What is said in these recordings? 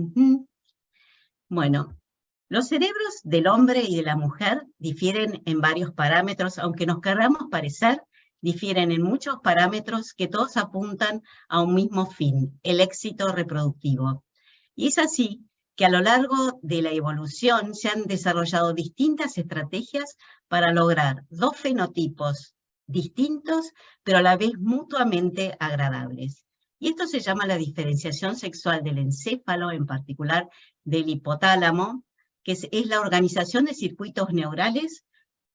Ujú. Bueno, los cerebros del hombre y de la mujer difieren en varios parámetros, aunque nos querramos parecer, difieren en muchos parámetros que todos apuntan a un mismo fin, el éxito reproductivo. Y es así que a lo largo de la evolución se han desarrollado distintas estrategias para lograr dos fenotipos distintos, pero a la vez mutuamente agradables. Y esto se llama la diferenciación sexual del encéfalo, en particular del hipotálamo, que es la organización de circuitos neurales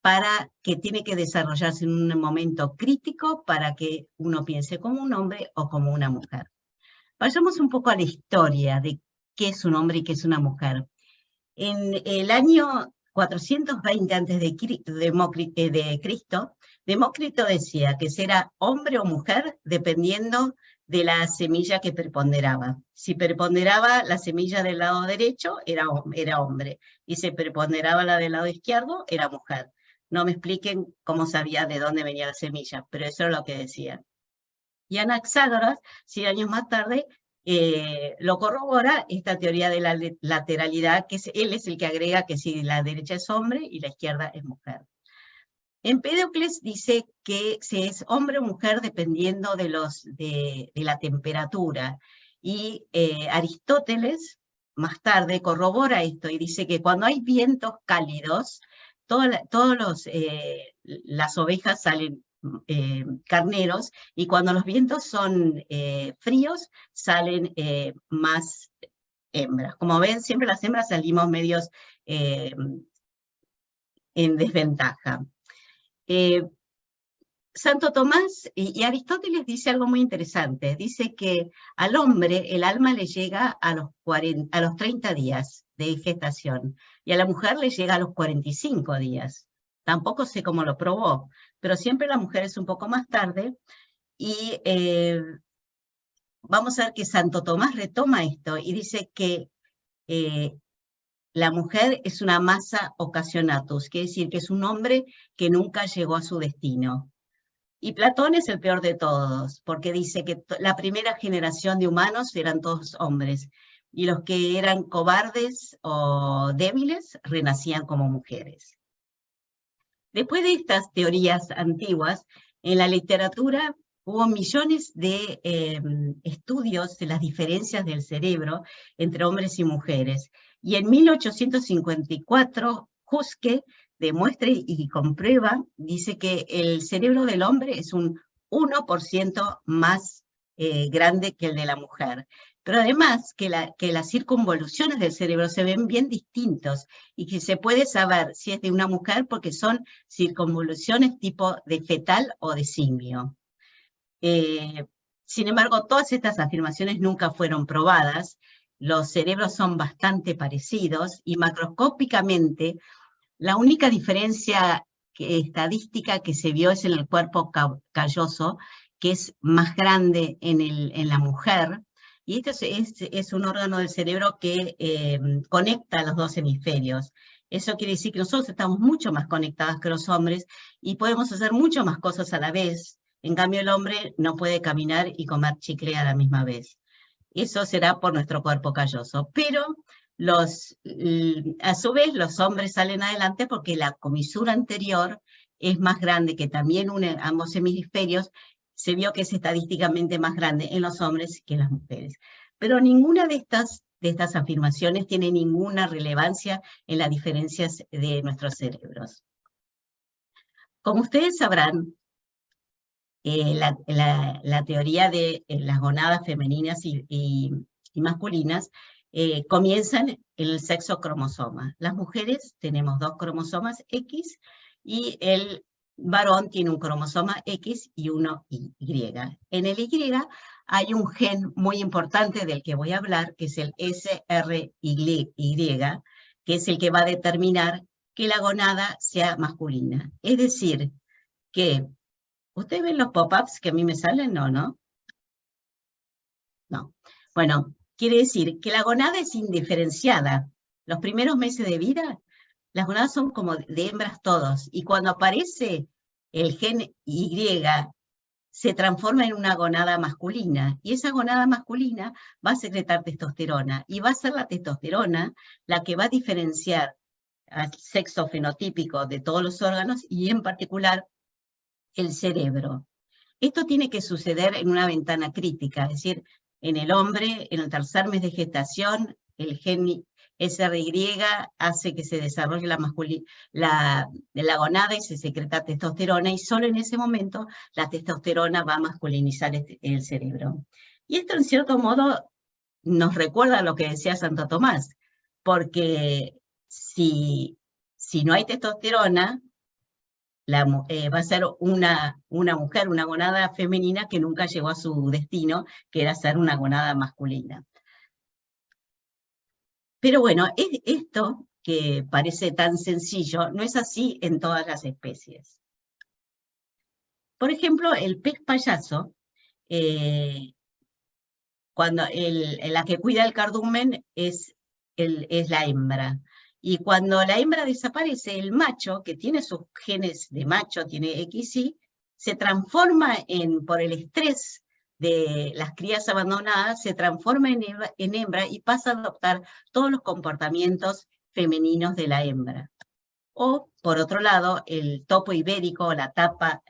para que tiene que desarrollarse en un momento crítico para que uno piense como un hombre o como una mujer. Vayamos un poco a la historia de qué es un hombre y qué es una mujer. En el año 420 antes de Cristo, Demócrito decía que será hombre o mujer dependiendo de la semilla que preponderaba. Si preponderaba la semilla del lado derecho, era hombre, y si preponderaba la del lado izquierdo, era mujer. No me expliquen cómo sabía de dónde venía la semilla, pero eso es lo que decían. Y Anaxágoras, 100 años más tarde, lo corrobora esta teoría de la lateralidad, que él es el que agrega que si la derecha es hombre y la izquierda es mujer. Empédocles dice que se es hombre o mujer dependiendo de la temperatura. Y Aristóteles, más tarde, corrobora esto y dice que cuando hay vientos cálidos, las ovejas salen carneros, y cuando los vientos son fríos, salen más hembras. Como ven, siempre las hembras salimos medios en desventaja. Santo Tomás y Aristóteles dice algo muy interesante. Dice que al hombre el alma le llega a los 30 días de gestación y a la mujer le llega a los 45 días. Tampoco sé cómo lo probó, pero siempre la mujer es un poco más tarde. Y vamos a ver que Santo Tomás retoma esto y dice que la mujer es una massa occasionatus, quiere decir que es un hombre que nunca llegó a su destino. Y Platón es el peor de todos, porque dice que la primera generación de humanos eran todos hombres, y los que eran cobardes o débiles renacían como mujeres. Después de estas teorías antiguas, en la literatura hubo millones de estudios de las diferencias del cerebro entre hombres y mujeres. Y en 1854, Huske demuestra y comprueba, dice que el cerebro del hombre es un 1% más grande que el de la mujer. Pero además que las circunvoluciones del cerebro se ven bien distintos y que se puede saber si es de una mujer porque son circunvoluciones tipo de fetal o de simio. Sin embargo, todas estas afirmaciones nunca fueron probadas. Los cerebros son bastante parecidos y macroscópicamente la única diferencia estadística que se vio es en el cuerpo calloso, que es más grande en la mujer. Y este es un órgano del cerebro que conecta los dos hemisferios. Eso quiere decir que nosotros estamos mucho más conectados que los hombres y podemos hacer mucho más cosas a la vez. En cambio, el hombre no puede caminar y comer chicle a la misma vez. Eso será por nuestro cuerpo calloso. Pero a su vez, los hombres salen adelante porque la comisura anterior es más grande, que también une ambos hemisferios. Se vio que es estadísticamente más grande en los hombres que en las mujeres. Pero ninguna de estas afirmaciones tiene ninguna relevancia en las diferencias de nuestros cerebros. Como ustedes sabrán, la teoría de las gonadas femeninas y masculinas comienzan en el sexo cromosoma. Las mujeres tenemos 2 cromosomas X y el varón tiene un cromosoma X y uno Y. En el Y hay un gen muy importante del que voy a hablar, que es el SRY, que es el que va a determinar que la gonada sea masculina. Es decir, que ¿ustedes ven los pop-ups que a mí me salen? No, ¿no? No. Bueno, quiere decir que la gonada es indiferenciada. Los primeros meses de vida, las gonadas son como de hembras todos. Y cuando aparece el gen Y se transforma en una gonada masculina, y esa gonada masculina va a secretar testosterona, y va a ser la testosterona la que va a diferenciar al sexo fenotípico de todos los órganos, y en particular el cerebro. Esto tiene que suceder en una ventana crítica, es decir, en el hombre, en el tercer mes de gestación, el gen SRY hace que se desarrolle la gonada y se secreta testosterona, y solo en ese momento la testosterona va a masculinizar el cerebro. Y esto, en cierto modo, nos recuerda lo que decía Santo Tomás, porque si no hay testosterona, va a ser una mujer, una gonada femenina que nunca llegó a su destino, que era ser una gonada masculina. Pero bueno, esto que parece tan sencillo, no es así en todas las especies. Por ejemplo, el pez payaso, cuando la que cuida el cardumen es la hembra. Y cuando la hembra desaparece, el macho, que tiene sus genes de macho, tiene XY, se transforma por el estrés de las crías abandonadas, se transforma en hembra y pasa a adoptar todos los comportamientos femeninos de la hembra. O, por otro lado, el topo ibérico, la talpa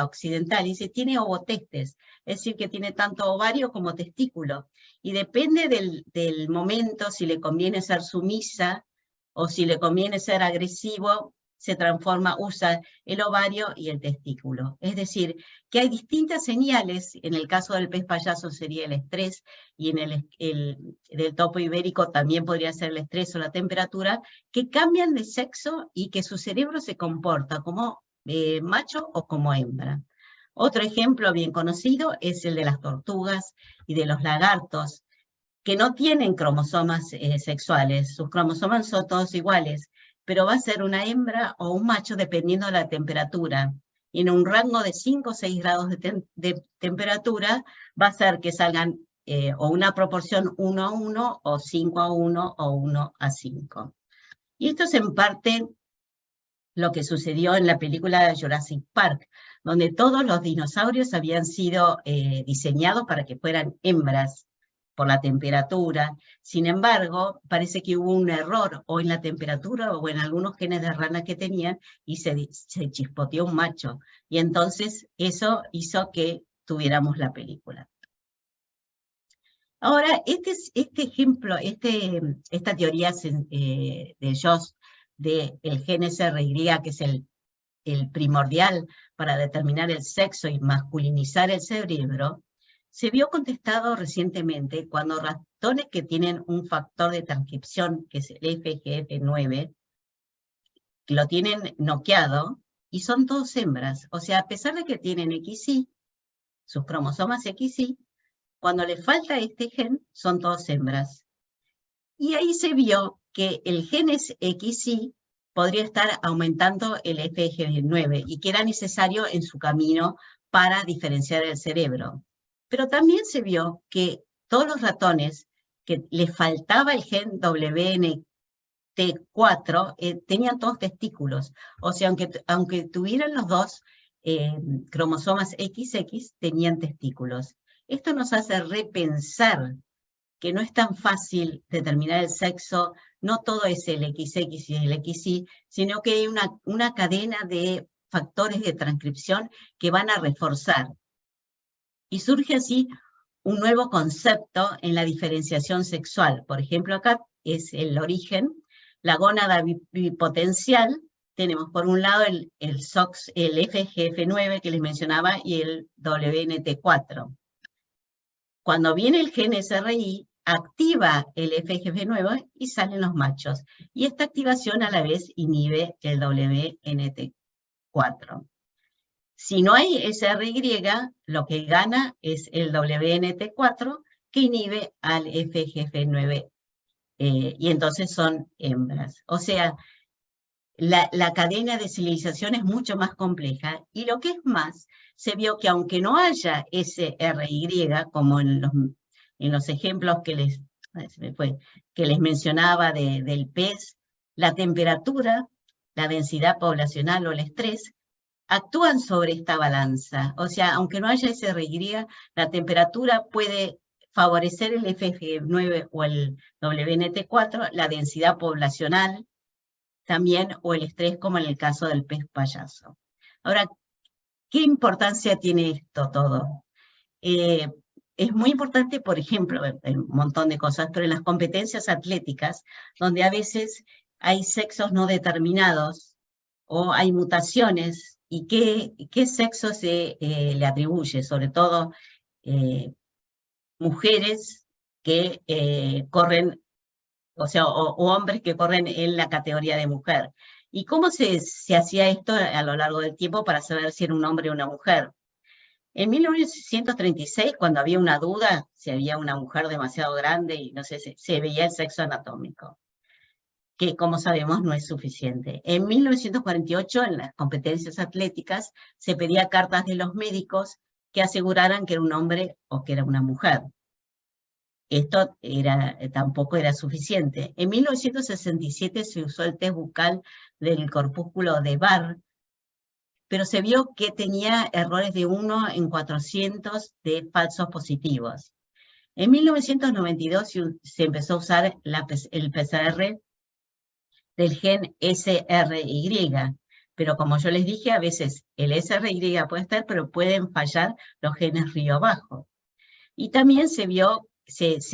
occidentalis, tiene ovotestes, es decir, que tiene tanto ovario como testículo. Y depende del momento, si le conviene ser sumisa o si le conviene ser agresivo, se transforma, usa el ovario y el testículo. Es decir, que hay distintas señales, en el caso del pez payaso sería el estrés, y en del topo ibérico también podría ser el estrés o la temperatura, que cambian de sexo y que su cerebro se comporta como macho o como hembra. Otro ejemplo bien conocido es el de las tortugas y de los lagartos, que no tienen cromosomas sexuales, sus cromosomas son todos iguales, pero va a ser una hembra o un macho dependiendo de la temperatura. Y en un rango de 5 o 6 grados de temperatura va a ser que salgan o una proporción 1 a 1, o 5 a 1, o 1 a 5. Y esto es en parte lo que sucedió en la película Jurassic Park, donde todos los dinosaurios habían sido diseñados para que fueran hembras por la temperatura. Sin embargo, parece que hubo un error o en la temperatura o en algunos genes de rana que tenían, y se chispoteó un macho. Y entonces eso hizo que tuviéramos la película. Ahora, este ejemplo, esta teoría de Joss del gen SRY, que es el primordial para determinar el sexo y masculinizar el cerebro, se vio contestado recientemente cuando ratones que tienen un factor de transcripción, que es el FGF9, lo tienen noqueado, y son todos hembras. O sea, a pesar de que tienen XY, sus cromosomas XY, cuando les falta este gen, son todos hembras. Y ahí se vio que el gen XY podría estar aumentando el FGF9 y que era necesario en su camino para diferenciar el cerebro. Pero también se vio que todos los ratones que les faltaba el gen WNT4 tenían todos testículos. O sea, aunque tuvieran los dos cromosomas XX, tenían testículos. Esto nos hace repensar que no es tan fácil determinar el sexo, no todo es el XX y el XY, sino que hay una cadena de factores de transcripción que van a reforzar. Y surge así un nuevo concepto en la diferenciación sexual. Por ejemplo, acá es el origen, la gónada bipotencial. Tenemos por un lado el FGF9 que les mencionaba y el WNT4. Cuando viene el gen SRY, activa el FGF9 y salen los machos. Y esta activación a la vez inhibe el WNT4. Si no hay SRY, lo que gana es el WNT4 que inhibe al FGF9 y entonces son hembras. O sea, la cadena de civilización es mucho más compleja, y lo que es más, se vio que aunque no haya SRY, como en los ejemplos que les mencionaba del pez, la temperatura, la densidad poblacional o el estrés actúan sobre esta balanza. O sea, aunque no haya SRY, la temperatura puede favorecer el FF9 o el WNT4, la densidad poblacional también, o el estrés, como en el caso del pez payaso. Ahora, ¿qué importancia tiene esto todo? Es muy importante, por ejemplo, en un montón de cosas, pero en las competencias atléticas, donde a veces hay sexos no determinados o hay mutaciones, y qué sexo se le atribuye, sobre todo mujeres que corren, o sea, o hombres que corren en la categoría de mujer. ¿Y cómo se hacía esto a lo largo del tiempo para saber si era un hombre o una mujer? En 1936, cuando había una duda, si había una mujer demasiado grande y no sé, se veía el sexo anatómico, que como sabemos no es suficiente. En 1948, en las competencias atléticas, se pedía cartas de los médicos que aseguraran que era un hombre o que era una mujer. Esto tampoco era suficiente. En 1967 se usó el test bucal del corpúsculo de Barr, pero se vio que tenía errores de 1 en 400 de falsos positivos. En 1992 se empezó a usar el PCR del gen SRY, pero como yo les dije, a veces el SRY puede estar, pero pueden fallar los genes río abajo. Y también se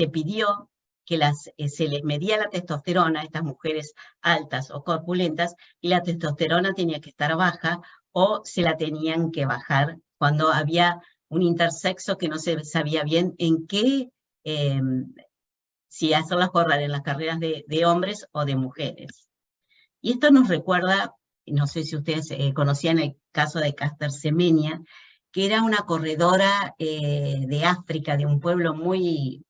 pidió que se les medía la testosterona a estas mujeres altas o corpulentas, y la testosterona tenía que estar baja o se la tenían que bajar cuando había un intersexo que no se sabía bien en qué, si hacerlas correr en las carreras de hombres o de mujeres. Y esto nos recuerda, no sé si ustedes conocían el caso de Caster Semenya, que era una corredora de África, de un pueblo muy,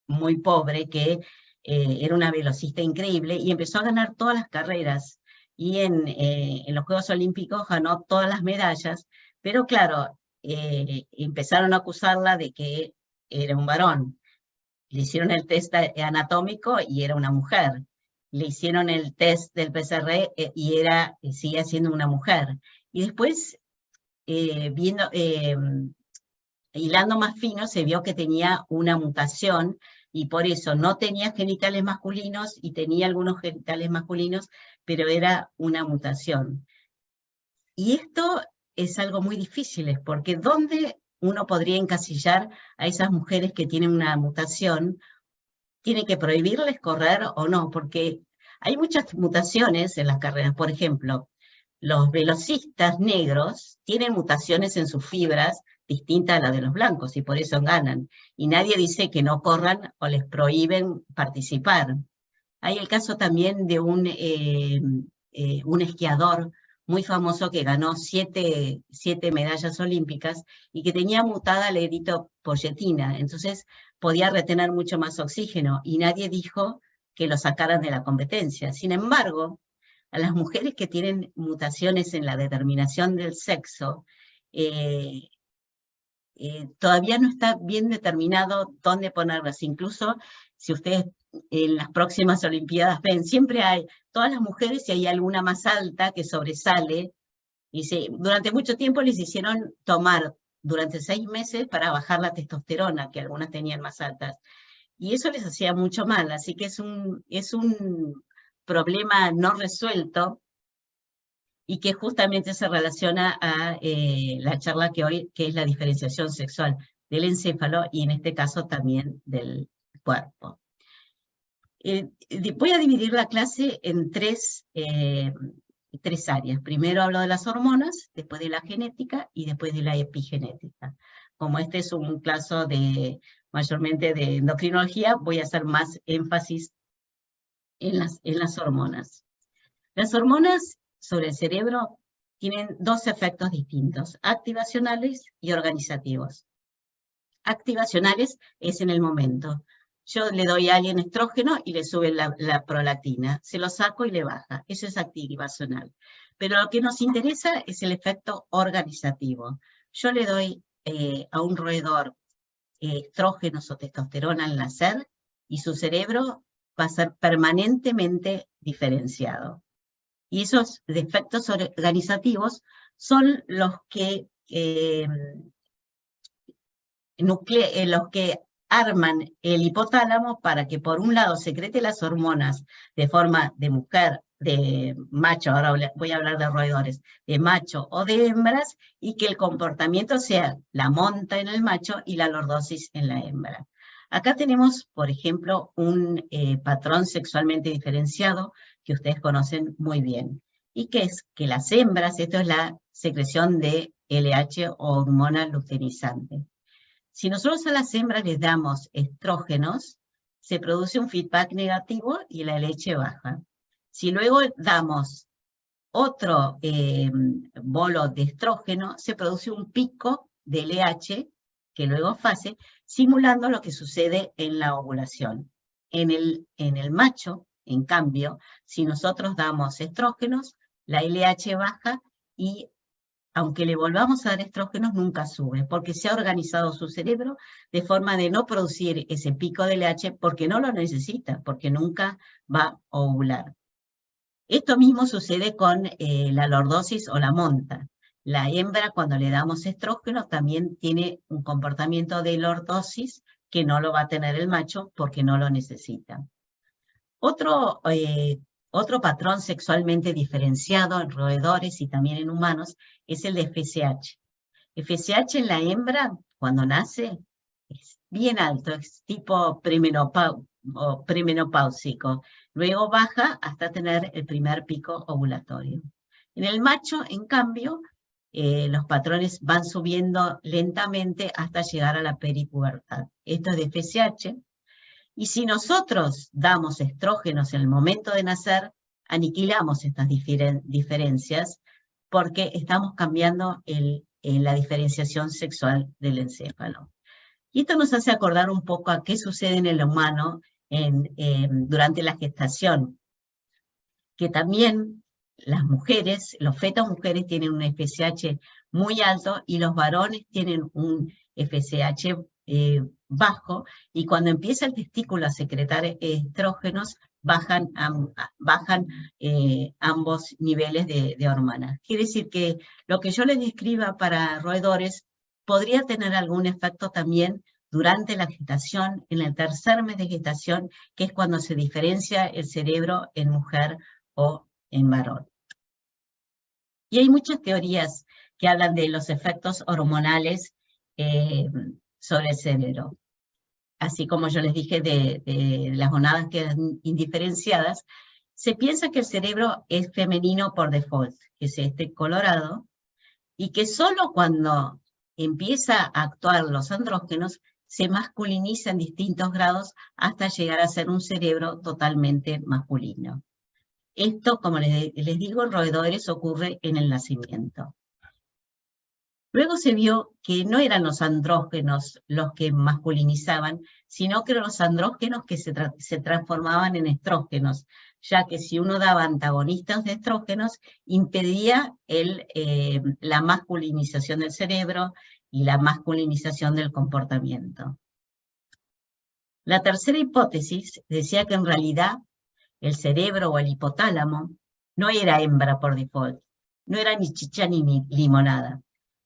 muy pobre, que era una velocista increíble, y empezó a ganar todas las carreras, y en los Juegos Olímpicos ganó todas las medallas, pero claro, empezaron a acusarla de que era un varón. Le hicieron el test anatómico y era una mujer. Le hicieron el test del PCR y sigue siendo una mujer. Y después, hilando más fino, se vio que tenía una mutación, y por eso no tenía genitales masculinos y tenía algunos genitales masculinos, pero era una mutación. Y esto es algo muy difícil, porque ¿dónde uno podría encasillar a esas mujeres que tienen una mutación? ¿Tiene que prohibirles correr o no? Porque hay muchas mutaciones en las carreras. Por ejemplo, los velocistas negros tienen mutaciones en sus fibras distintas a las de los blancos, y por eso ganan. Y nadie dice que no corran o les prohíben participar. Hay el caso también de un esquiador muy famoso que ganó siete medallas olímpicas y que tenía mutada la eritropoyetina, entonces podía retener mucho más oxígeno, y nadie dijo que lo sacaran de la competencia. Sin embargo, a las mujeres que tienen mutaciones en la determinación del sexo, todavía no está bien determinado dónde ponerlas. Incluso si ustedes en las próximas Olimpiadas ven, siempre hay todas las mujeres y hay alguna más alta que sobresale. Y durante mucho tiempo les hicieron tomar durante 6 meses para bajar la testosterona, que algunas tenían más altas. Y eso les hacía mucho mal, así que es un problema no resuelto, y que justamente se relaciona a la charla que hoy, que es la diferenciación sexual del encéfalo y en este caso también del cuerpo. Voy a dividir la clase en tres áreas. Primero hablo de las hormonas, después de la genética y después de la epigenética. Como este es un caso mayormente de endocrinología, voy a hacer más énfasis en las hormonas. Las hormonas sobre el cerebro tienen dos efectos distintos: activacionales y organizativos. Activacionales es en el momento. Yo le doy a alguien estrógeno y le sube la prolactina, se lo saco y le baja. Eso es activacional. Pero lo que nos interesa es el efecto organizativo. Yo le doy a un roedor estrógenos o testosterona al nacer, y su cerebro va a ser permanentemente diferenciado. Y esos defectos organizativos son los que los que arman el hipotálamo para que por un lado secrete las hormonas de forma de mujer, de macho, ahora voy a hablar de roedores, de macho o de hembras, y que el comportamiento sea la monta en el macho y la lordosis en la hembra. Acá tenemos, por ejemplo, un patrón sexualmente diferenciado que ustedes conocen muy bien, y que es que las hembras, esto es la secreción de LH o hormona luteinizante. Si nosotros a las hembras les damos estrógenos, se produce un feedback negativo y la leche baja. Si luego damos otro bolo de estrógeno, se produce un pico de LH que luego fase, simulando lo que sucede en la ovulación. En el macho, en cambio, si nosotros damos estrógenos, la LH baja y aunque le volvamos a dar estrógenos, nunca sube, porque se ha organizado su cerebro de forma de no producir ese pico de LH porque no lo necesita, porque nunca va a ovular. Esto mismo sucede con la lordosis o la monta. La hembra, cuando le damos estrógenos, también tiene un comportamiento de lordosis que no lo va a tener el macho porque no lo necesita. Otro patrón sexualmente diferenciado en roedores y también en humanos es el de FSH. FSH en la hembra, cuando nace, es bien alto, es tipo premenopáusico. Luego baja hasta tener el primer pico ovulatorio. En el macho, en cambio, los patrones van subiendo lentamente hasta llegar a la peripubertad. Esto es de FSH. Y si nosotros damos estrógenos en el momento de nacer, aniquilamos estas diferencias porque estamos cambiando la diferenciación sexual del encéfalo. Y esto nos hace acordar un poco a qué sucede en el humano durante la gestación, que también las mujeres, los fetos mujeres tienen un FSH muy alto y los varones tienen un FSH bajo, y cuando empieza el testículo a secretar estrógenos, bajan ambos niveles de hormonas. Quiere decir que lo que yo les describa para roedores podría tener algún efecto también durante la gestación, en el tercer mes de gestación, que es cuando se diferencia el cerebro en mujer o en varón. Y hay muchas teorías que hablan de los efectos hormonales sobre el cerebro. Así como yo les dije de las gonadas que quedan indiferenciadas, se piensa que el cerebro es femenino por default, que es este colorado, y que solo cuando empieza a actuar los andrógenos se masculiniza en distintos grados hasta llegar a ser un cerebro totalmente masculino. Esto, como les digo, en roedores ocurre en el nacimiento. Luego se vio que no eran los andrógenos los que masculinizaban, sino que eran los andrógenos que se transformaban en estrógenos, ya que si uno daba antagonistas de estrógenos, impedía la masculinización del cerebro y la masculinización del comportamiento. La tercera hipótesis decía que en realidad el cerebro o el hipotálamo no era hembra por default, no era ni chicha ni limonada.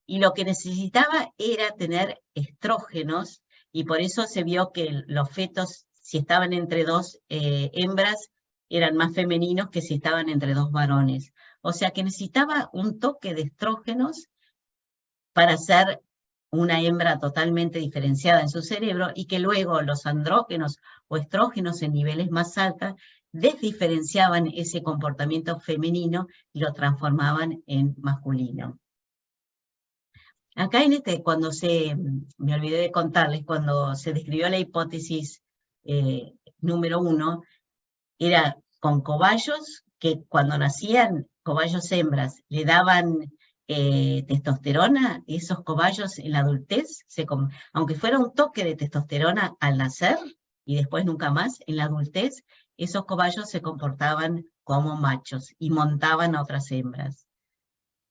Y lo que necesitaba era tener estrógenos, y por eso se vio que los fetos, si estaban entre dos hembras, eran más femeninos que si estaban entre dos varones. O sea que necesitaba un toque de estrógenos para ser una hembra totalmente diferenciada en su cerebro, y que luego los andrógenos o estrógenos en niveles más altos desdiferenciaban ese comportamiento femenino y lo transformaban en masculino. Acá cuando me olvidé de contarles, cuando se describió la hipótesis número 1, era con cobayos que cuando nacían, cobayos hembras, le daban testosterona, y esos cobayos en la adultez, aunque fuera un toque de testosterona al nacer y después nunca más, en la adultez, esos cobayos se comportaban como machos y montaban a otras hembras.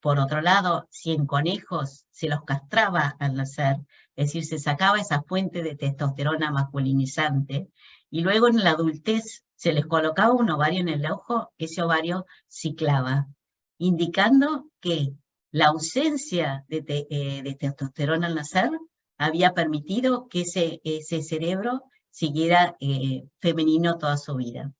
Por otro lado, si en conejos se los castraba al nacer, es decir, se sacaba esa fuente de testosterona masculinizante, y luego en la adultez se les colocaba un ovario en el ojo, ese ovario ciclaba, indicando que La ausencia de testosterona al nacer había permitido que ese cerebro siguiera femenino toda su vida.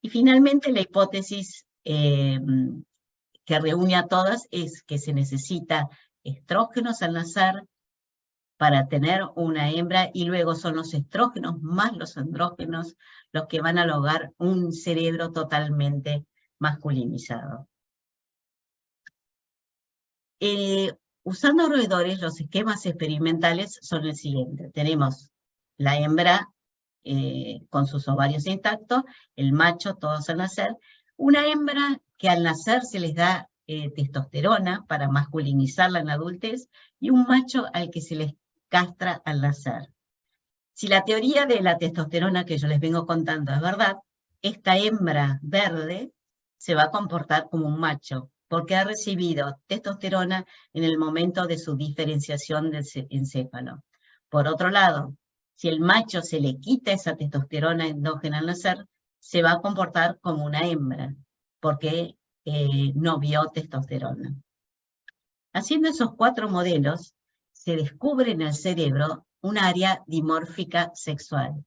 Y finalmente la hipótesis que reúne a todas es que se necesita estrógenos al nacer para tener una hembra, y luego son los estrógenos más los andrógenos los que van a lograr un cerebro totalmente masculinizado. Usando roedores, los esquemas experimentales son el siguiente. Tenemos la hembra con sus ovarios intactos, el macho, todos al nacer. Una hembra que al nacer se les da testosterona para masculinizarla en la adultez, y un macho al que se les castra al nacer. Si la teoría de la testosterona que yo les vengo contando es verdad, esta hembra verde se va a comportar como un macho, porque ha recibido testosterona en el momento de su diferenciación del encéfalo. Por otro lado, si el macho se le quita esa testosterona endógena al nacer, se va a comportar como una hembra, porque no vio testosterona. Haciendo esos 4 modelos, se descubre en el cerebro un área dimórfica sexual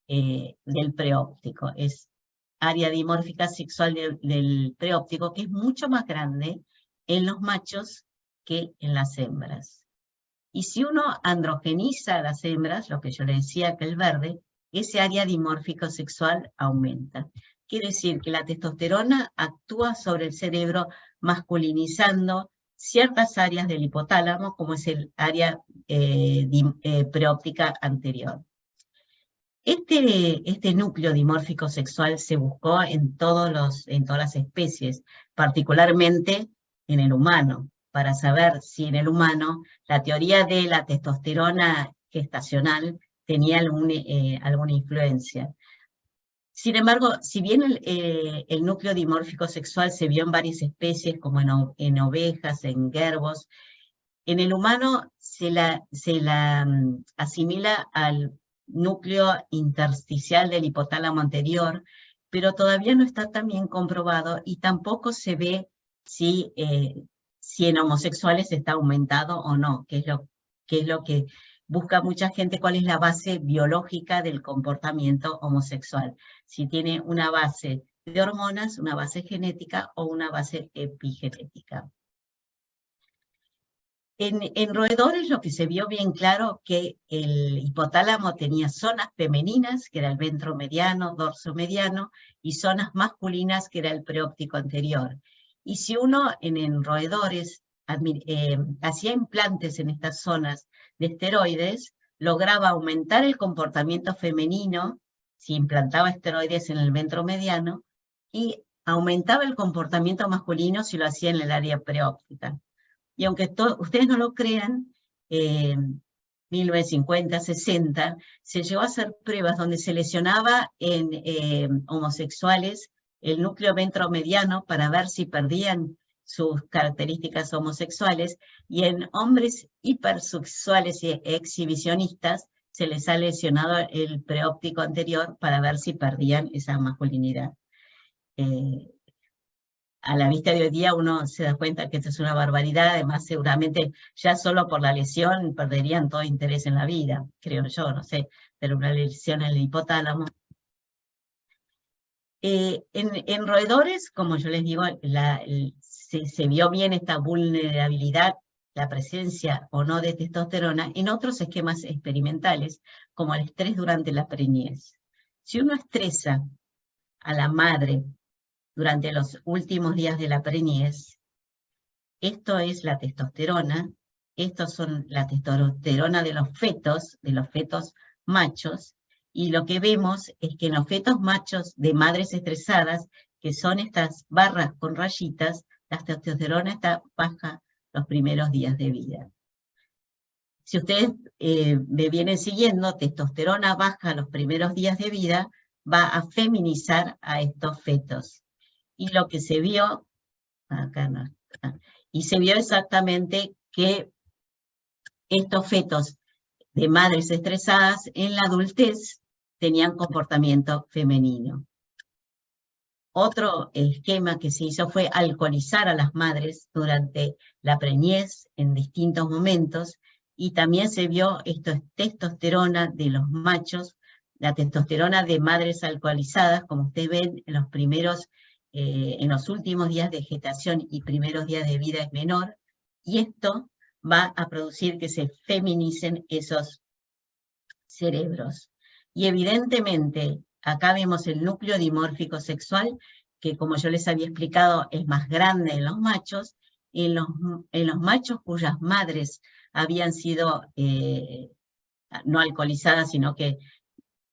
del preóptico. Es área dimórfica sexual del preóptico, que es mucho más grande en los machos que en las hembras. Y si uno androgeniza a las hembras, lo que yo le decía que el verde, ese área dimórfico sexual aumenta. Quiere decir que la testosterona actúa sobre el cerebro masculinizando ciertas áreas del hipotálamo, como es el área preóptica anterior. Este núcleo dimórfico sexual se buscó en todas las especies, particularmente en el humano, para saber si en el humano la teoría de la testosterona gestacional tenía alguna influencia. Sin embargo, si bien el núcleo dimórfico sexual se vio en varias especies, como en ovejas, en gerbos, en el humano se la asimila al núcleo intersticial del hipotálamo anterior, pero todavía no está tan bien comprobado, y tampoco se ve si en homosexuales está aumentado o no, que es lo que busca mucha gente, cuál es la base biológica del comportamiento homosexual, si tiene una base de hormonas, una base genética o una base epigenética. En roedores lo que se vio bien claro que el hipotálamo tenía zonas femeninas, que era el ventro mediano, dorso mediano, y zonas masculinas, que era el preóptico anterior. Y si uno en roedores hacía implantes en estas zonas de esteroides, lograba aumentar el comportamiento femenino, si implantaba esteroides en el ventro mediano, y aumentaba el comportamiento masculino si lo hacía en el área preóptica. Y aunque ustedes no lo crean, 1950, 60, se llegó a hacer pruebas donde se lesionaba en homosexuales el núcleo ventromediano para ver si perdían sus características homosexuales, y en hombres hipersexuales y exhibicionistas se les ha lesionado el preóptico anterior para ver si perdían esa masculinidad. A la vista de hoy día uno se da cuenta que esto es una barbaridad, además seguramente ya solo por la lesión perderían todo interés en la vida, creo yo, no sé, pero una lesión en el hipotálamo. En roedores, como yo les digo, se vio bien esta vulnerabilidad, la presencia o no de testosterona, en otros esquemas experimentales, como el estrés durante la preñez. Si uno estresa a la madre durante los últimos días de la preñez, esto es la testosterona, estos son la testosterona de los fetos machos, y lo que vemos es que en los fetos machos de madres estresadas, que son estas barras con rayitas, la testosterona está baja los primeros días de vida. Si ustedes me vienen siguiendo, testosterona baja los primeros días de vida va a feminizar a estos fetos. Y lo que se vio, acá no, y se vio exactamente que estos fetos de madres estresadas en la adultez tenían comportamiento femenino. Otro esquema que se hizo fue alcoholizar a las madres durante la preñez en distintos momentos, y también se vio esto es testosterona de los machos, la testosterona de madres alcoholizadas, como ustedes ven, en los últimos días de gestación y primeros días de vida es menor, y esto va a producir que se feminicen esos cerebros. Y evidentemente, acá vemos el núcleo dimórfico sexual, que como yo les había explicado, es más grande en los machos. En los machos cuyas madres habían sido no alcoholizadas, sino que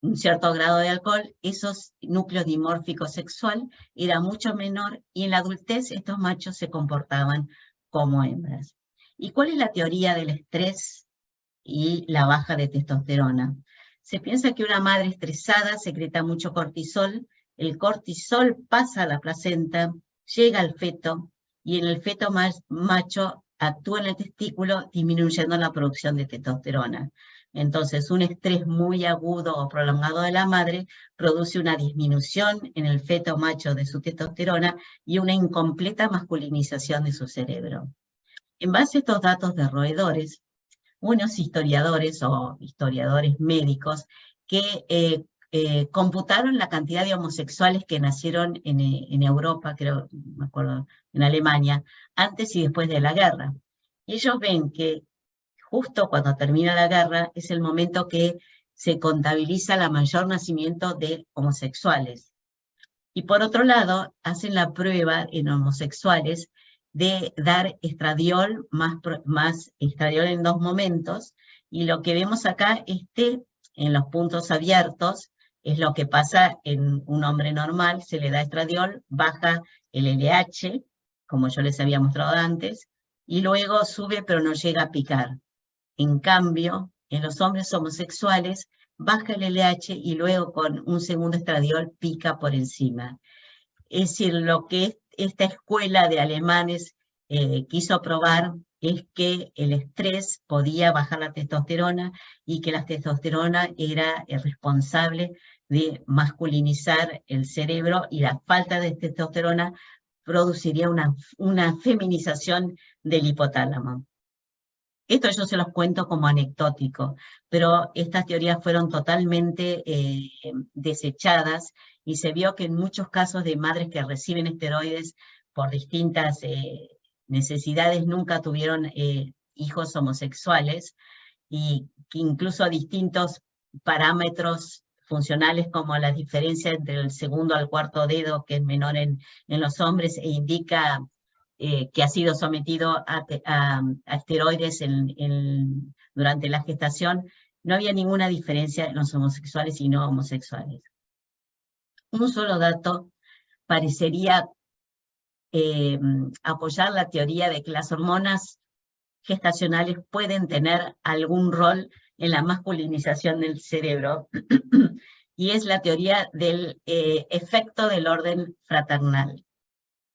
un cierto grado de alcohol, esos núcleos dimórficos sexual era mucho menor, y en la adultez estos machos se comportaban como hembras. ¿Y cuál es la teoría del estrés y la baja de testosterona? Se piensa que una madre estresada secreta mucho cortisol, el cortisol pasa a la placenta, llega al feto, y en el feto macho actúa en el testículo disminuyendo la producción de testosterona. Entonces, un estrés muy agudo o prolongado de la madre produce una disminución en el feto macho de su testosterona y una incompleta masculinización de su cerebro. En base a estos datos de roedores, unos historiadores o historiadores médicos que computaron la cantidad de homosexuales que nacieron en Europa, creo, me acuerdo, en Alemania, antes y después de la guerra. Y ellos ven que justo cuando termina la guerra es el momento que se contabiliza el mayor nacimiento de homosexuales. Y por otro lado, hacen la prueba en homosexuales de dar estradiol más estradiol en 2 momentos, y lo que vemos acá en los puntos abiertos es lo que pasa en un hombre normal. Se le da estradiol, baja el LH, como yo les había mostrado antes, y luego sube pero no llega a picar. En cambio, en los hombres homosexuales baja el LH y luego con un segundo estradiol pica por encima. Es decir, lo que esta escuela de alemanes quiso probar es que el estrés podía bajar la testosterona, y que la testosterona era responsable de masculinizar el cerebro, y la falta de testosterona produciría una feminización del hipotálamo. Esto yo se los cuento como anecdótico, pero estas teorías fueron totalmente desechadas, y se vio que en muchos casos de madres que reciben esteroides por distintas necesidades nunca tuvieron hijos homosexuales, y que incluso distintos parámetros funcionales, como la diferencia entre el segundo al cuarto dedo, que es menor en los hombres e indica que ha sido sometido a esteroides durante la gestación, no había ninguna diferencia en los homosexuales y no homosexuales. Un solo dato parecería apoyar la teoría de que las hormonas gestacionales pueden tener algún rol en la masculinización del cerebro, y es la teoría del efecto del orden fraternal.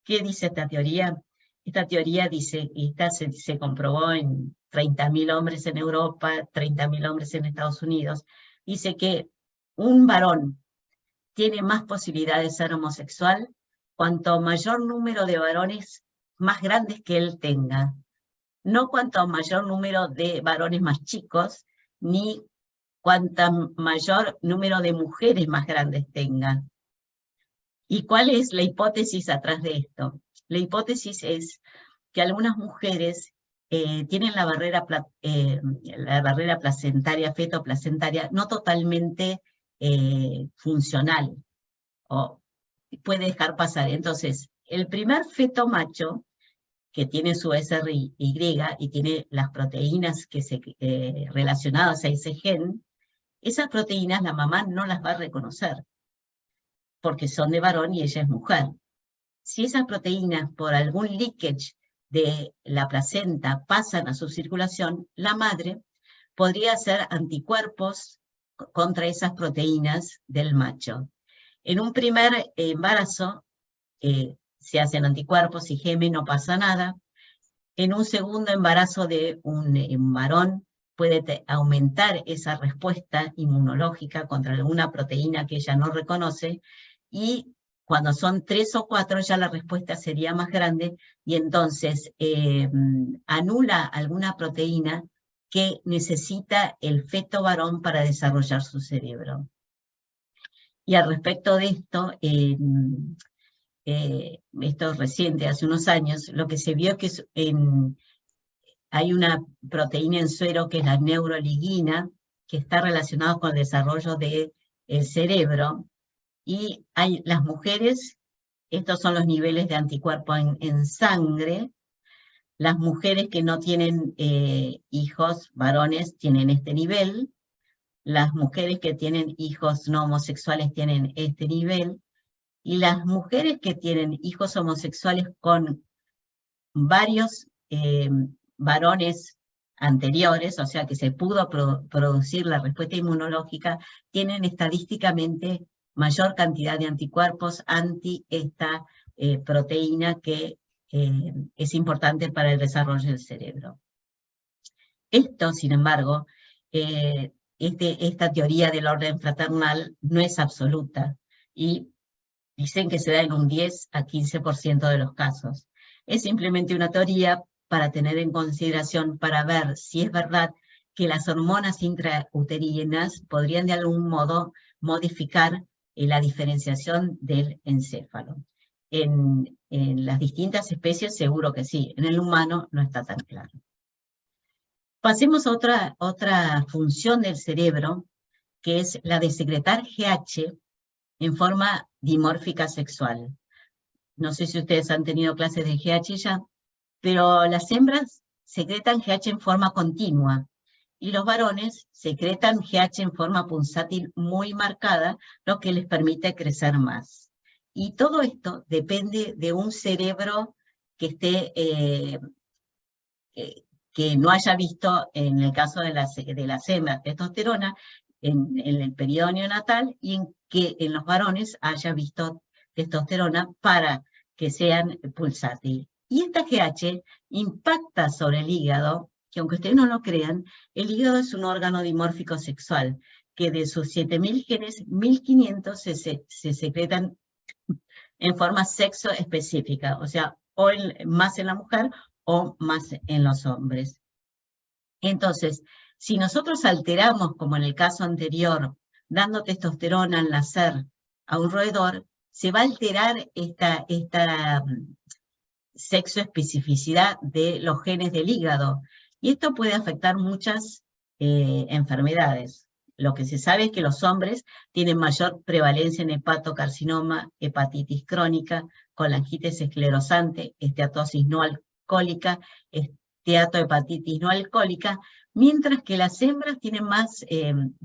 ¿Qué dice esta teoría? Esta teoría dice, y se comprobó en 30.000 hombres en Europa, 30.000 hombres en Estados Unidos, dice que un varón tiene más posibilidades de ser homosexual cuanto mayor número de varones más grandes que él tenga. No cuanto mayor número de varones más chicos, ni cuanto mayor número de mujeres más grandes tengan. ¿Y cuál es la hipótesis atrás de esto? La hipótesis es que algunas mujeres tienen la barrera placentaria, feto-placentaria, no totalmente funcional, o puede dejar pasar. Entonces, el primer feto macho, que tiene su SRY y tiene las proteínas relacionadas a ese gen, esas proteínas la mamá no las va a reconocer, porque son de varón y ella es mujer. Si esas proteínas por algún leakage de la placenta pasan a su circulación, la madre podría hacer anticuerpos contra esas proteínas del macho. En un primer embarazo se hacen anticuerpos y geme, no pasa nada. En un segundo embarazo de un varón puede aumentar esa respuesta inmunológica contra alguna proteína que ella no reconoce, y Cuando son 3 o 4 ya la respuesta sería más grande y entonces anula alguna proteína que necesita el feto varón para desarrollar su cerebro. Y al respecto de esto, esto es reciente, hace unos años, lo que se vio que hay una proteína en suero que es la neuroliguina, que está relacionada con el desarrollo del cerebro, y las mujeres, estos son los niveles de anticuerpos en sangre. Las mujeres que no tienen hijos varones tienen este nivel, las mujeres que tienen hijos no homosexuales tienen este nivel, y las mujeres que tienen hijos homosexuales con varios varones anteriores, o sea que se pudo producir la respuesta inmunológica, tienen estadísticamente mayor cantidad de anticuerpos anti esta proteína que es importante para el desarrollo del cerebro. Esto, sin embargo, esta teoría del orden fraternal no es absoluta y dicen que se da en un 10 a 15% de los casos. Es simplemente una teoría para tener en consideración, para ver si es verdad que las hormonas intrauterinas podrían de algún modo modificar la diferenciación del encéfalo. En las distintas especies seguro que sí, en el humano no está tan claro. Pasemos a otra función del cerebro, que es la de secretar GH en forma dimórfica sexual. No sé si ustedes han tenido clases de GH ya, pero las hembras secretan GH en forma continua y los varones secretan GH en forma pulsátil muy marcada, lo que les permite crecer más. Y todo esto depende de un cerebro que esté que no haya visto, en el caso de las hembras, testosterona en el periodo neonatal, y en que en los varones haya visto testosterona para que sean pulsátiles. Y esta GH impacta sobre el hígado, que aunque ustedes no lo crean, el hígado es un órgano dimórfico sexual, que de sus 7.000 genes, 1.500 se secretan en forma sexo específica, o sea, o más en la mujer o más en los hombres. Entonces, si nosotros alteramos, como en el caso anterior, dando testosterona al nacer a un roedor, se va a alterar esta sexo especificidad de los genes del hígado. Y esto puede afectar muchas enfermedades. Lo que se sabe es que los hombres tienen mayor prevalencia en hepatocarcinoma, hepatitis crónica, colangitis esclerosante, esteatosis no alcohólica, esteatohepatitis no alcohólica, mientras que las hembras tienen más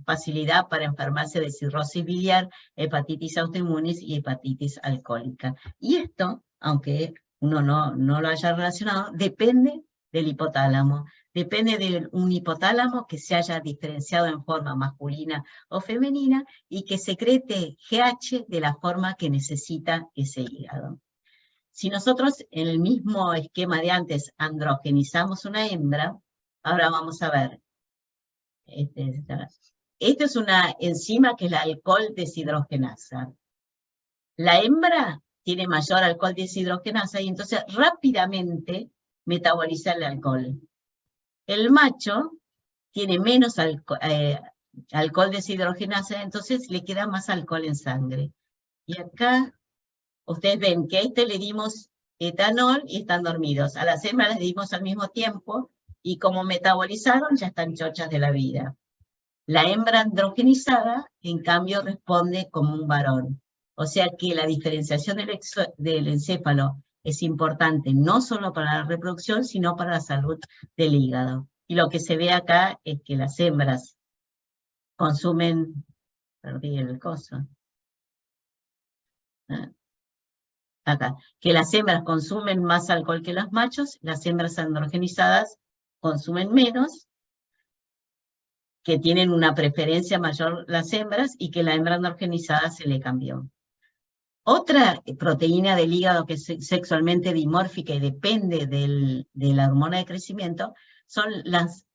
facilidad para enfermarse de cirrosis biliar, hepatitis autoinmunes y hepatitis alcohólica. Y esto, aunque uno no lo haya relacionado, depende del hipotálamo. Depende de un hipotálamo que se haya diferenciado en forma masculina o femenina y que secrete GH de la forma que necesita ese hígado. Si nosotros en el mismo esquema de antes androgenizamos una hembra, ahora vamos a ver. Esta es una enzima que es la alcohol deshidrogenasa. La hembra tiene mayor alcohol deshidrogenasa y entonces rápidamente metaboliza el alcohol. El macho tiene menos alcohol deshidrogenasa, entonces le queda más alcohol en sangre. Y acá ustedes ven que a este le dimos etanol y están dormidos. A las hembras les dimos al mismo tiempo y como metabolizaron ya están chochas de la vida. La hembra androgenizada, en cambio, responde como un varón. O sea que la diferenciación del encéfalo es importante no solo para la reproducción, sino para la salud del hígado. Y lo que se ve acá es que las hembras consumen, perdí el coso, acá, que las hembras consumen más alcohol que los machos, las hembras androgenizadas consumen menos, que tienen una preferencia mayor las hembras y que la hembra androgenizada se le cambió. Otra proteína del hígado que es sexualmente dimórfica y depende de la hormona de crecimiento son las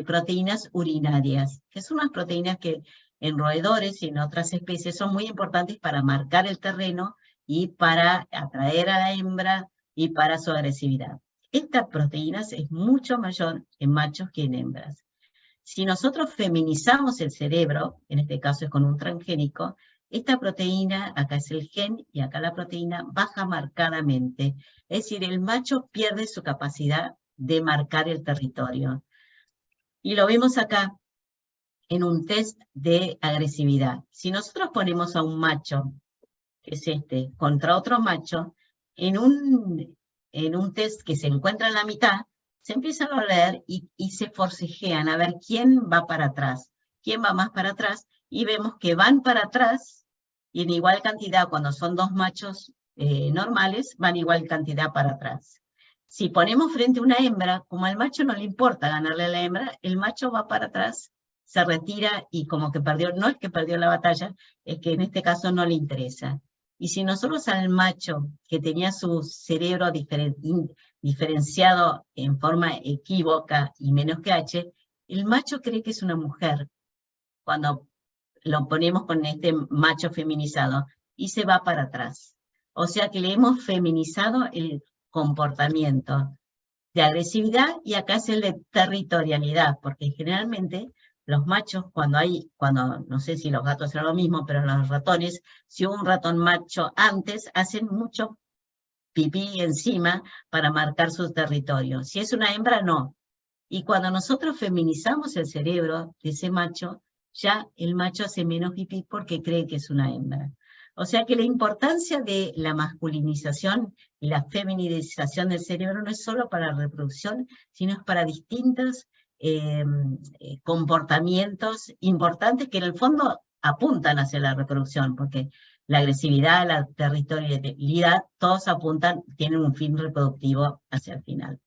proteínas urinarias, que son unas proteínas que en roedores y en otras especies son muy importantes para marcar el terreno y para atraer a la hembra y para su agresividad. Esta proteína es mucho mayor en machos que en hembras. Si nosotros feminizamos el cerebro, en este caso es con un transgénico, esta proteína, acá es el gen y acá la proteína, baja marcadamente. Es decir, el macho pierde su capacidad de marcar el territorio. Y lo vemos acá en un test de agresividad. Si nosotros ponemos a un macho, que es este, contra otro macho, en un test que se encuentra en la mitad, se empiezan a leer y se forcejean a ver quién va para atrás, quién va más para atrás, y vemos que van para atrás, y en igual cantidad, cuando son dos machos normales, van igual cantidad para atrás. Si ponemos frente a una hembra, como al macho no le importa ganarle a la hembra, el macho va para atrás, se retira y como que perdió, no es que perdió la batalla, es que en este caso no le interesa. Y si nosotros al macho que tenía su cerebro diferenciado en forma equívoca y menos que H, el macho cree que es una mujer cuando lo ponemos con este macho feminizado y se va para atrás. O sea que le hemos feminizado el comportamiento de agresividad y acá es el de territorialidad, porque generalmente los machos cuando no sé si los gatos serán lo mismo, pero los ratones, si hubo un ratón macho antes, hacen mucho pipí encima para marcar su territorio. Si es una hembra, no. Y cuando nosotros feminizamos el cerebro de ese macho, ya el macho hace menos pipí porque cree que es una hembra. O sea que la importancia de la masculinización y la feminización del cerebro no es solo para la reproducción, sino es para distintos comportamientos importantes que en el fondo apuntan hacia la reproducción, porque la agresividad, la territorialidad, todos apuntan, tienen un fin reproductivo hacia el final.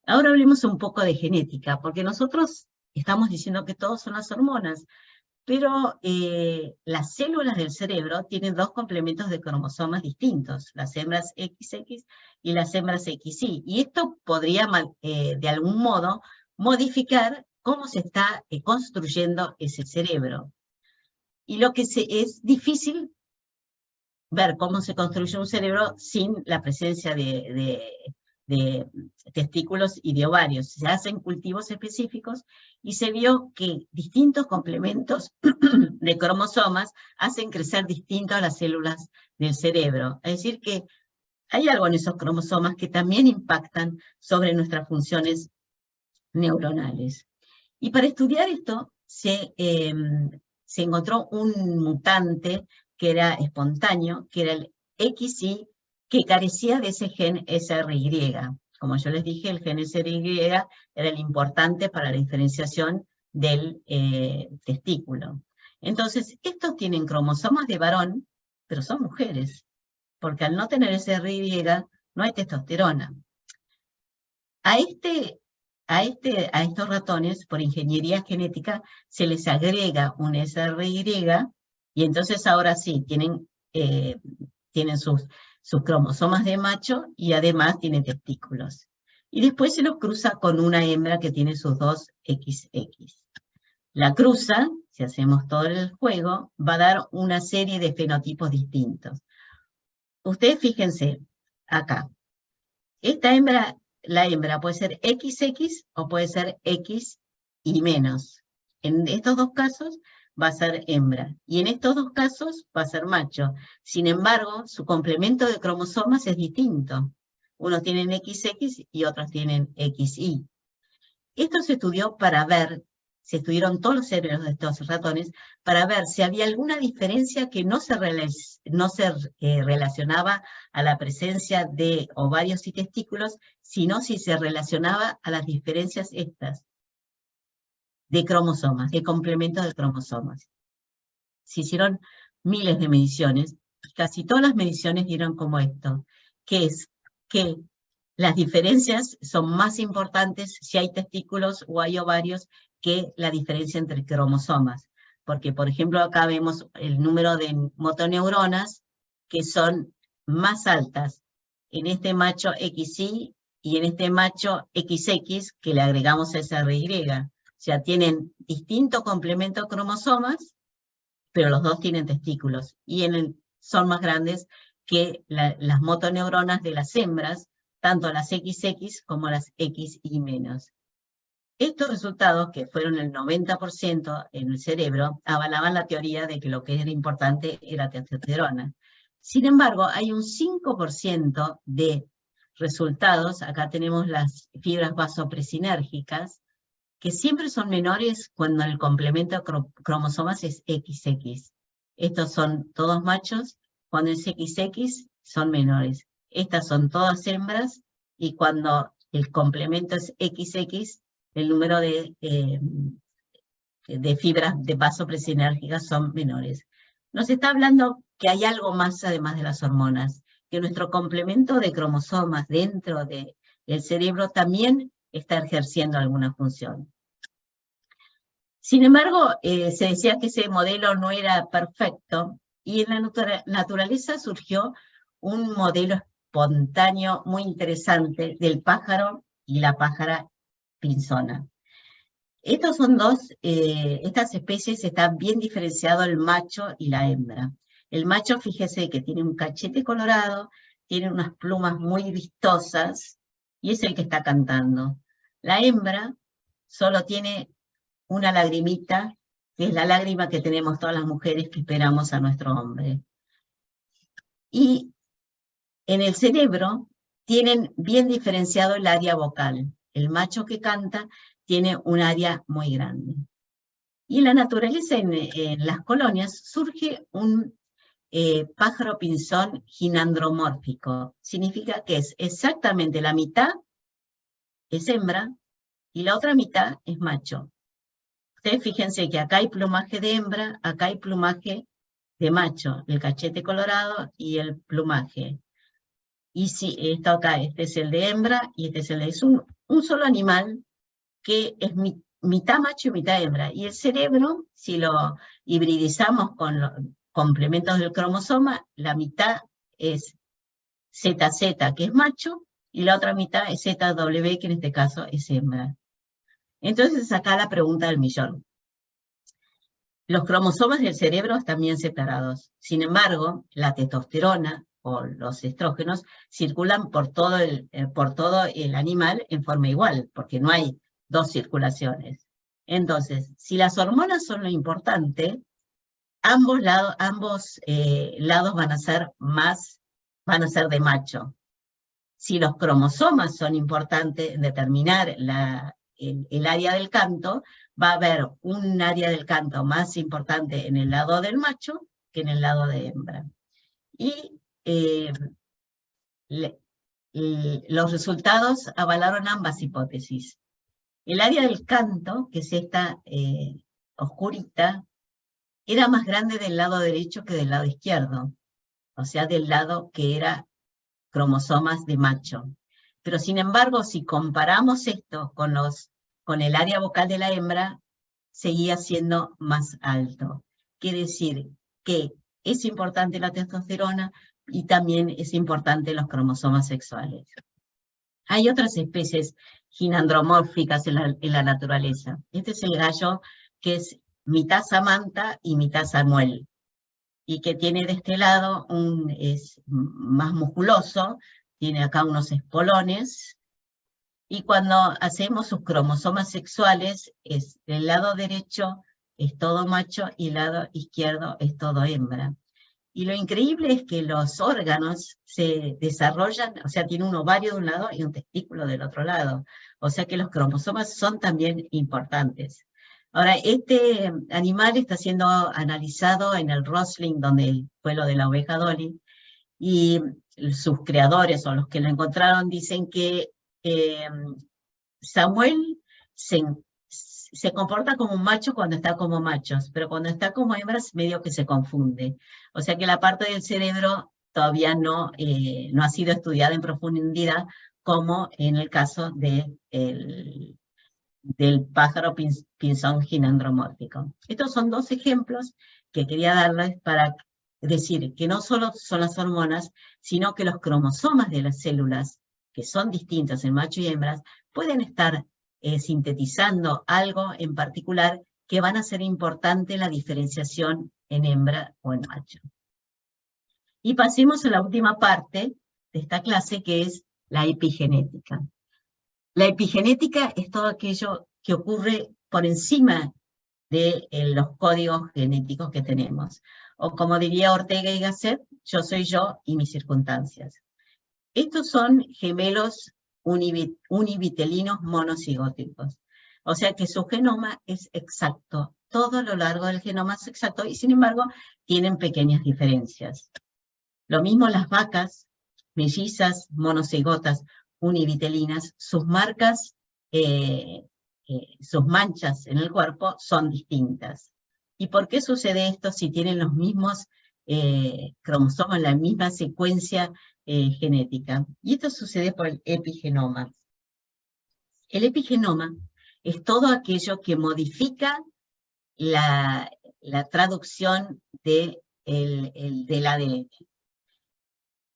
Ahora hablemos un poco de genética, porque nosotros estamos diciendo que todos son las hormonas, pero las células del cerebro tienen dos complementos de cromosomas distintos, las hembras XX y las hembras XY, y esto podría de algún modo modificar cómo se está construyendo ese cerebro. Y lo que es difícil ver cómo se construye un cerebro sin la presencia de testículos y de ovarios. Se hacen cultivos específicos y se vio que distintos complementos de cromosomas hacen crecer distinto a las células del cerebro. Es decir que hay algo en esos cromosomas que también impactan sobre nuestras funciones neuronales. Y para estudiar esto se encontró un mutante que era espontáneo, que era el XY, que carecía de ese gen SRY. Como yo les dije, el gen SRY era el importante para la diferenciación del testículo. Entonces, estos tienen cromosomas de varón, pero son mujeres, porque al no tener SRY no hay testosterona. A estos ratones, por ingeniería genética, se les agrega un SRY y entonces ahora sí, tienen sus cromosomas de macho y además tienen testículos. Y después se los cruza con una hembra que tiene sus dos XX. La cruza, si hacemos todo el juego, va a dar una serie de fenotipos distintos. Ustedes fíjense acá. La hembra puede ser XX o puede ser X y menos. En estos dos casos va a ser hembra. Y en estos dos casos va a ser macho. Sin embargo, su complemento de cromosomas es distinto. Unos tienen XX y otros tienen XY. Esto se estudió para ver, se estudiaron todos los cerebros de estos ratones, para ver si había alguna diferencia que no se relacionaba a la presencia de ovarios y testículos, sino si se relacionaba a las diferencias estas de cromosomas, de complementos de cromosomas. Se hicieron miles de mediciones, y casi todas las mediciones dieron como esto, que es que las diferencias son más importantes si hay testículos o hay ovarios que la diferencia entre cromosomas. Porque, por ejemplo, acá vemos el número de motoneuronas que son más altas en este macho XY y en este macho XX que le agregamos SRY. O sea, tienen distinto complemento de cromosomas, pero los dos tienen testículos, y son más grandes que las motoneuronas de las hembras, tanto las XX como las XY-. Estos resultados, que fueron el 90% en el cerebro, avalaban la teoría de que lo que era importante era testosterona. Sin embargo, hay un 5% de resultados, acá tenemos las fibras vasopresinérgicas, que siempre son menores cuando el complemento de cromosomas es XX. Estos son todos machos, cuando es XX son menores. Estas son todas hembras, y cuando el complemento es XX, el número de fibras de vasopresinérgicas son menores. Nos está hablando que hay algo más además de las hormonas, que nuestro complemento de cromosomas dentro del cerebro también está ejerciendo alguna función. Sin embargo, se decía que ese modelo no era perfecto, y en la naturaleza surgió un modelo espontáneo muy interesante del pájaro y la pájara pinzona. Estas especies están bien diferenciados el macho y la hembra. El macho, fíjese que tiene un cachete colorado, tiene unas plumas muy vistosas, y es el que está cantando. La hembra solo tiene una lagrimita, que es la lágrima que tenemos todas las mujeres que esperamos a nuestro hombre. Y en el cerebro tienen bien diferenciado el área vocal. El macho que canta tiene un área muy grande. Y en la naturaleza, en las colonias, surge un pájaro pinzón ginandromórfico. Significa que es exactamente la mitad es hembra y la otra mitad es macho. Ustedes fíjense que acá hay plumaje de hembra, acá hay plumaje de macho, el cachete colorado y el plumaje. Y si esto acá, este es el de hembra y este es el de... Es un solo animal que es mitad macho y mitad hembra. Y el cerebro, si lo hibridizamos con los complementos del cromosoma, la mitad es ZZ, que es macho, y la otra mitad es ZW, que en este caso es hembra. Entonces acá la pregunta del millón. Los cromosomas del cerebro están bien separados. Sin embargo, la testosterona o los estrógenos circulan por todo el animal en forma igual, porque no hay dos circulaciones. Entonces, si las hormonas son lo importante, ambos lados van a ser de macho. Si los cromosomas son importantes en determinar el área del canto, va a haber un área del canto más importante en el lado del macho que en el lado de hembra. Y los resultados avalaron ambas hipótesis. El área del canto, que es esta oscurita, era más grande del lado derecho que del lado izquierdo, o sea, del lado que era cromosomas de macho. Pero sin embargo, si comparamos esto con el área vocal de la hembra, seguía siendo más alto. Quiere decir que es importante la testosterona y también es importante los cromosomas sexuales. Hay otras especies ginandromórficas en la naturaleza. Este es el gallo que es mitad Samantha y mitad Samuel, y que tiene de este lado es más musculoso, tiene acá unos espolones, y cuando hacemos sus cromosomas sexuales, el lado derecho es todo macho y el lado izquierdo es todo hembra. Y lo increíble es que los órganos se desarrollan, o sea, tiene un ovario de un lado y un testículo del otro lado. O sea que los cromosomas son también importantes. Ahora, este animal está siendo analizado en el Rosling, donde fue lo de la oveja Dolly, y sus creadores o los que lo encontraron dicen que Samuel se comporta como un macho cuando está como machos, pero cuando está como hembras medio que se confunde. O sea que la parte del cerebro todavía no ha sido estudiada en profundidad, como en el caso del pájaro pinzón ginandromórfico. Estos son dos ejemplos que quería darles para decir que no solo son las hormonas, sino que los cromosomas de las células, que son distintos en macho y hembras, pueden estar sintetizando algo en particular que van a ser importante la diferenciación en hembra o en macho. Y pasemos a la última parte de esta clase, que es la epigenética. La epigenética es todo aquello que ocurre por encima de los códigos genéticos que tenemos. O como diría Ortega y Gasset, yo soy yo y mis circunstancias. Estos son gemelos univitelinos monocigóticos. O sea que su genoma es exacto. Todo a lo largo del genoma es exacto y sin embargo tienen pequeñas diferencias. Lo mismo las vacas mellizas monocigotas univitelinas, sus marcas, sus manchas en el cuerpo son distintas. ¿Y por qué sucede esto si tienen los mismos cromosomas, la misma secuencia genética? Y esto sucede por el epigenoma. El epigenoma es todo aquello que modifica la traducción del ADN.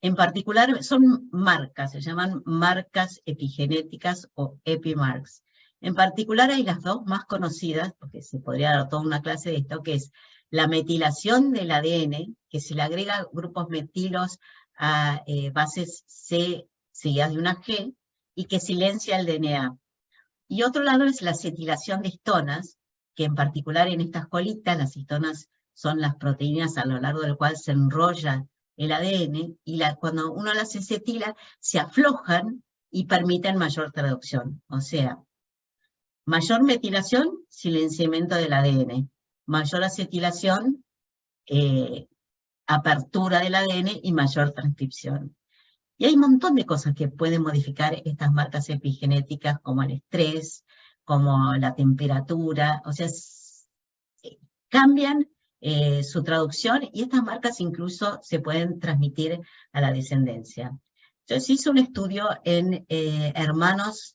En particular son marcas, se llaman marcas epigenéticas o epimarks. En particular hay las dos más conocidas, porque se podría dar toda una clase de esto, que es la metilación del ADN, que se le agrega grupos metilos a bases C seguidas de una G, y que silencia el DNA. Y otro lado es la acetilación de histonas, que en particular en estas colitas, las histonas son las proteínas a lo largo del cual se enrolla el ADN, y cuando uno las acetila, se aflojan y permiten mayor traducción. O sea, mayor metilación, silenciamiento del ADN. Mayor acetilación, apertura del ADN y mayor transcripción. Y hay un montón de cosas que pueden modificar estas marcas epigenéticas, como el estrés, como la temperatura, o sea, cambian su traducción, y estas marcas incluso se pueden transmitir a la descendencia. Entonces hice un estudio en hermanos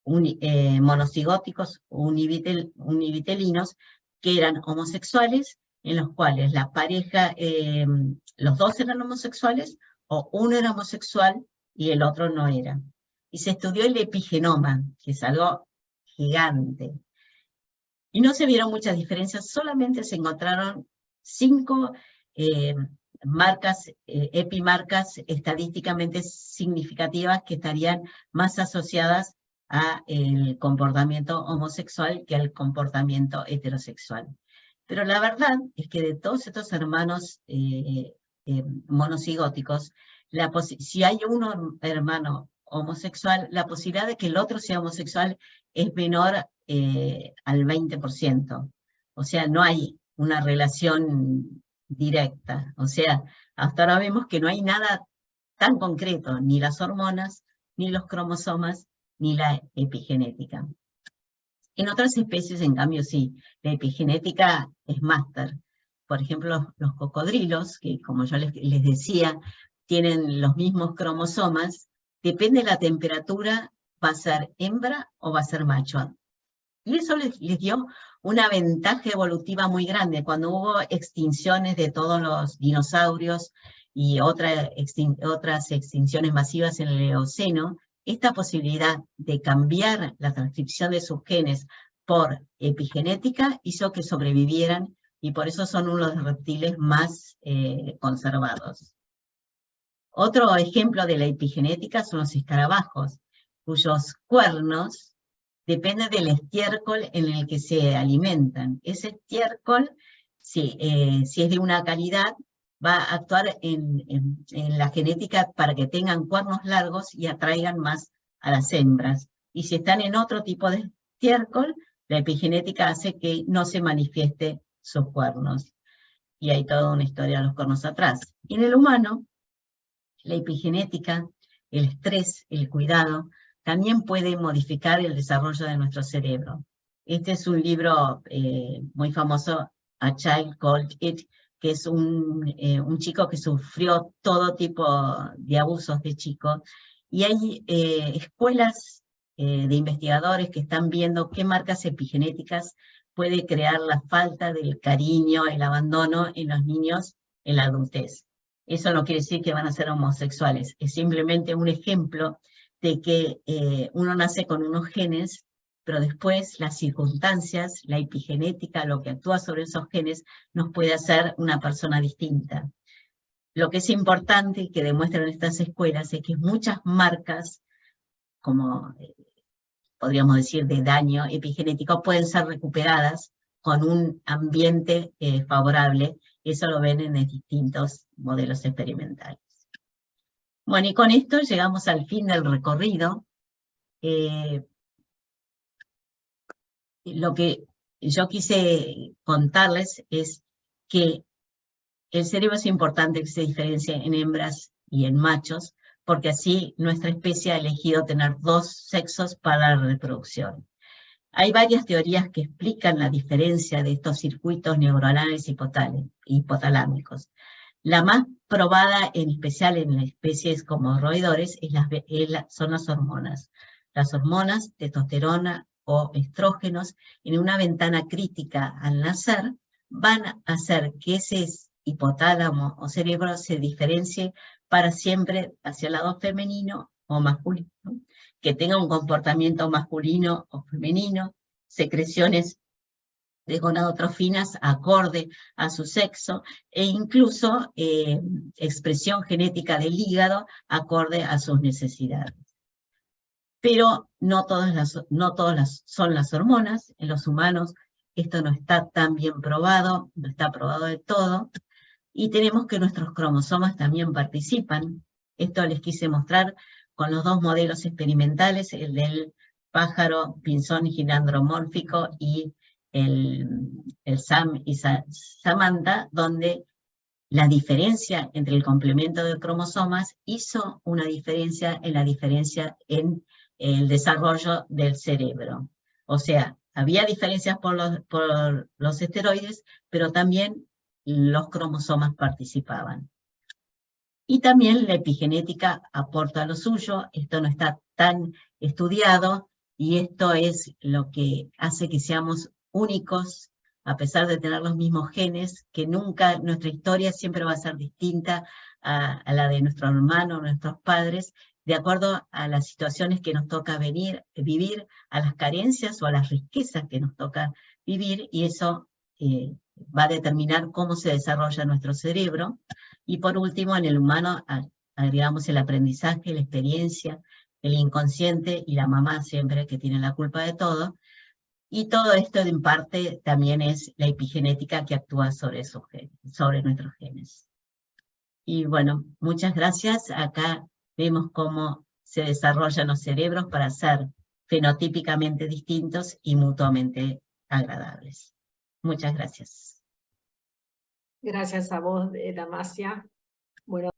monocigóticos univitelinos que eran homosexuales, en los cuales la pareja, los dos eran homosexuales, o uno era homosexual y el otro no era. Y se estudió el epigenoma, que es algo gigante. Y no se vieron muchas diferencias, solamente se encontraron 5 epimarcas estadísticamente significativas que estarían más asociadas al comportamiento homosexual que al comportamiento heterosexual. Pero la verdad es que de todos estos hermanos monocigóticos, si hay un hermano homosexual, la posibilidad de que el otro sea homosexual es menor al 20%. O sea, no hay una relación directa. O sea, hasta ahora vemos que no hay nada tan concreto, ni las hormonas, ni los cromosomas, ni la epigenética. En otras especies, en cambio, sí, la epigenética es máster. Por ejemplo, los cocodrilos, que como yo les decía, tienen los mismos cromosomas, depende de la temperatura, va a ser hembra o va a ser macho. Y eso les dio una ventaja evolutiva muy grande. Cuando hubo extinciones de todos los dinosaurios y otras extinciones masivas en el Eoceno, esta posibilidad de cambiar la transcripción de sus genes por epigenética hizo que sobrevivieran, y por eso son uno de los reptiles más conservados. Otro ejemplo de la epigenética son los escarabajos, cuyos cuernos dependen del estiércol en el que se alimentan. Ese estiércol, si es de una calidad, va a actuar en la genética para que tengan cuernos largos y atraigan más a las hembras. Y si están en otro tipo de estiércol, la epigenética hace que no se manifieste sus cuernos. Y hay toda una historia de los cuernos atrás. Y en el humano, la epigenética, el estrés, el cuidado, también puede modificar el desarrollo de nuestro cerebro. Este es un libro muy famoso, A Child Called It, que es un chico que sufrió todo tipo de abusos de chico, y hay escuelas de investigadores que están viendo qué marcas epigenéticas puede crear la falta del cariño, el abandono en los niños en la adultez. Eso no quiere decir que van a ser homosexuales, es simplemente un ejemplo de que uno nace con unos genes, pero después las circunstancias, la epigenética, lo que actúa sobre esos genes, nos puede hacer una persona distinta. Lo que es importante y que demuestran estas escuelas es que muchas marcas, como podríamos decir de daño epigenético, pueden ser recuperadas con un ambiente favorable. Eso lo ven en distintos modelos experimentales. Bueno, y con esto llegamos al fin del recorrido. Lo que yo quise contarles es que el cerebro es importante que se diferencie en hembras y en machos, porque así nuestra especie ha elegido tener dos sexos para la reproducción. Hay varias teorías que explican la diferencia de estos circuitos neuronales hipotalámicos. La más probada, en especial en especies como roedores, son las hormonas. Las hormonas, testosterona o estrógenos, en una ventana crítica al nacer, van a hacer que ese hipotálamo o cerebro se diferencie para siempre hacia el lado femenino o masculino, que tenga un comportamiento masculino o femenino, secreciones de gonadotrofinas acorde a su sexo, e incluso expresión genética del hígado acorde a sus necesidades. Pero no todas son las hormonas. En los humanos esto no está tan bien probado, no está probado del todo, y tenemos que nuestros cromosomas también participan. Esto les quise mostrar con los dos modelos experimentales, el del pájaro pinzón ginandromórfico y el Sam y Samantha, donde la diferencia entre el complemento de cromosomas hizo una diferencia en el desarrollo del cerebro. O sea, había diferencias por los esteroides, pero también los cromosomas participaban. Y también la epigenética aporta lo suyo. Esto no está tan estudiado, y esto es lo que hace que seamos únicos, a pesar de tener los mismos genes, que nunca, nuestra historia siempre va a ser distinta a la de nuestro hermano, nuestros padres, de acuerdo a las situaciones que nos toca vivir, a las carencias o a las riquezas que nos toca vivir, y eso va a determinar cómo se desarrolla nuestro cerebro. Y por último, en el humano agregamos el aprendizaje, la experiencia, el inconsciente y la mamá siempre que tiene la culpa de todo. Y todo esto en parte también es la epigenética que actúa sobre nuestros genes. Y bueno, muchas gracias. Acá vemos cómo se desarrollan los cerebros para ser fenotípicamente distintos y mutuamente agradables. Muchas gracias. Gracias a vos, Damasia. Bueno.